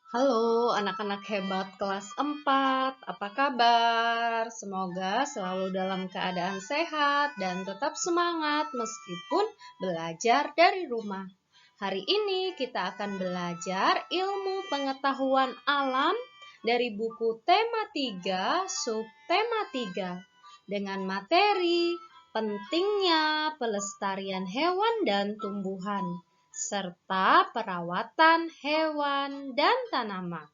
Halo anak-anak hebat kelas 4, apa kabar? Semoga selalu dalam keadaan sehat dan tetap semangat meskipun belajar dari rumah. Hari ini kita akan belajar ilmu pengetahuan alam dari buku tema 3, subtema 3 dengan materi pentingnya pelestarian hewan dan tumbuhan serta perawatan hewan dan tanaman.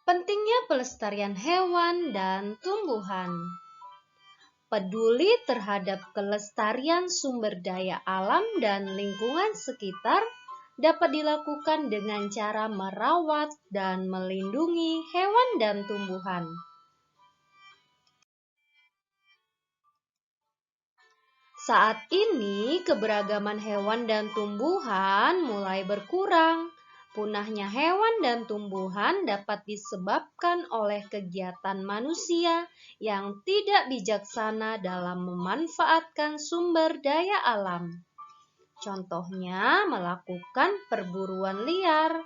Pentingnya pelestarian hewan dan tumbuhan. Peduli terhadap kelestarian sumber daya alam dan lingkungan sekitar dapat dilakukan dengan cara merawat dan melindungi hewan dan tumbuhan. Saat ini, keberagaman hewan dan tumbuhan mulai berkurang. Punahnya hewan dan tumbuhan dapat disebabkan oleh kegiatan manusia yang tidak bijaksana dalam memanfaatkan sumber daya alam. Contohnya, melakukan perburuan liar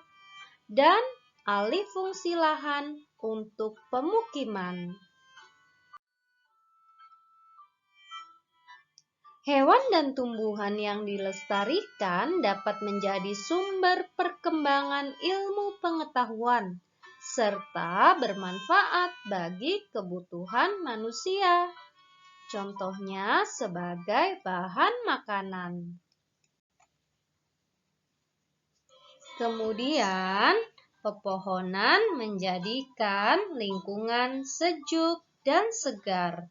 dan alih fungsi lahan untuk pemukiman. Hewan dan tumbuhan yang dilestarikan dapat menjadi sumber perkembangan ilmu pengetahuan serta bermanfaat bagi kebutuhan manusia. Contohnya sebagai bahan makanan. Kemudian, pepohonan menjadikan lingkungan sejuk dan segar.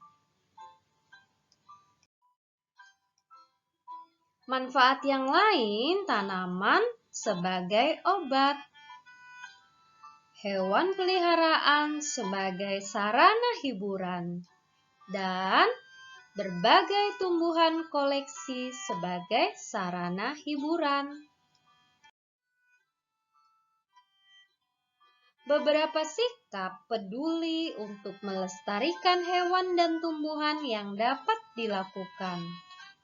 Manfaat yang lain, tanaman sebagai obat, hewan peliharaan sebagai sarana hiburan, dan berbagai tumbuhan koleksi sebagai sarana hiburan. Beberapa sikap peduli untuk melestarikan hewan dan tumbuhan yang dapat dilakukan,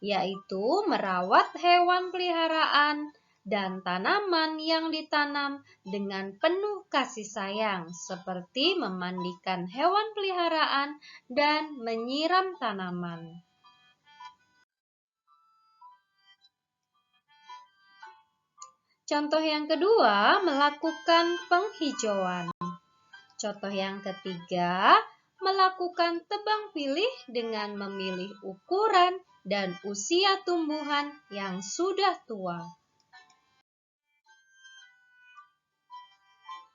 yaitu merawat hewan peliharaan dan tanaman yang ditanam dengan penuh kasih sayang, seperti memandikan hewan peliharaan dan menyiram tanaman. Contoh yang kedua, melakukan penghijauan. Contoh yang ketiga, melakukan tebang pilih dengan memilih ukuran dan usia tumbuhan yang sudah tua.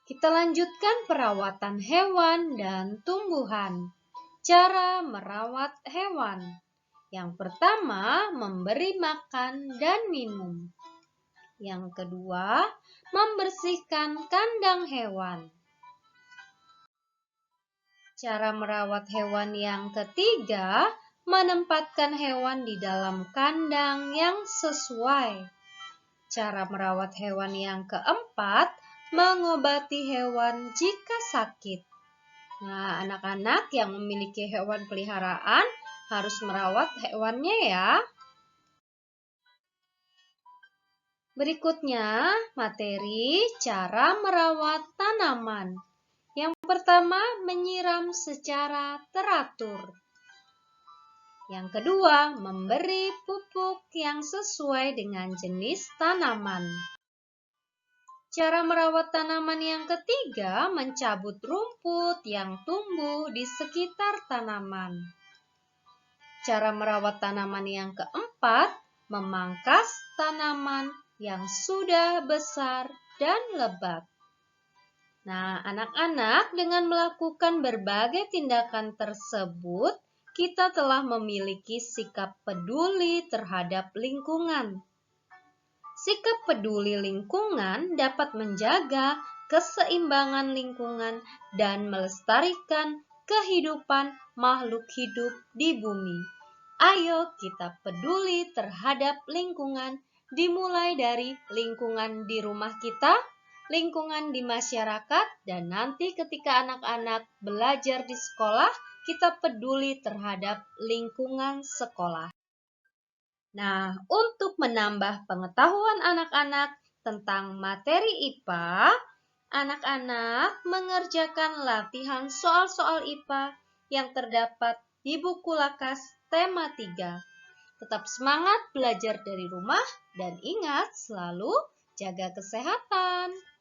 Kita lanjutkan perawatan hewan dan tumbuhan. Cara merawat hewan. Yang pertama, memberi makan dan minum. Yang kedua, membersihkan kandang hewan. Cara merawat hewan yang ketiga, menempatkan hewan di dalam kandang yang sesuai. Cara merawat hewan yang keempat, mengobati hewan jika sakit. Nah, anak-anak yang memiliki hewan peliharaan harus merawat hewannya ya. Berikutnya, materi cara merawat tanaman. Yang pertama, menyiram secara teratur. Yang kedua, memberi pupuk yang sesuai dengan jenis tanaman. Cara merawat tanaman yang ketiga, mencabut rumput yang tumbuh di sekitar tanaman. Cara merawat tanaman yang keempat, memangkas tanaman yang sudah besar dan lebat. Nah, anak-anak, dengan melakukan berbagai tindakan tersebut, kita telah memiliki sikap peduli terhadap lingkungan. Sikap peduli lingkungan dapat menjaga keseimbangan lingkungan dan melestarikan kehidupan makhluk hidup di bumi. Ayo kita peduli terhadap lingkungan, dimulai dari lingkungan di rumah kita, lingkungan di masyarakat, dan nanti ketika anak-anak belajar di sekolah, kita peduli terhadap lingkungan sekolah. Nah, untuk menambah pengetahuan anak-anak tentang materi IPA, anak-anak mengerjakan latihan soal-soal IPA yang terdapat di buku Lakas tema 3. Tetap semangat belajar dari rumah dan ingat selalu jaga kesehatan.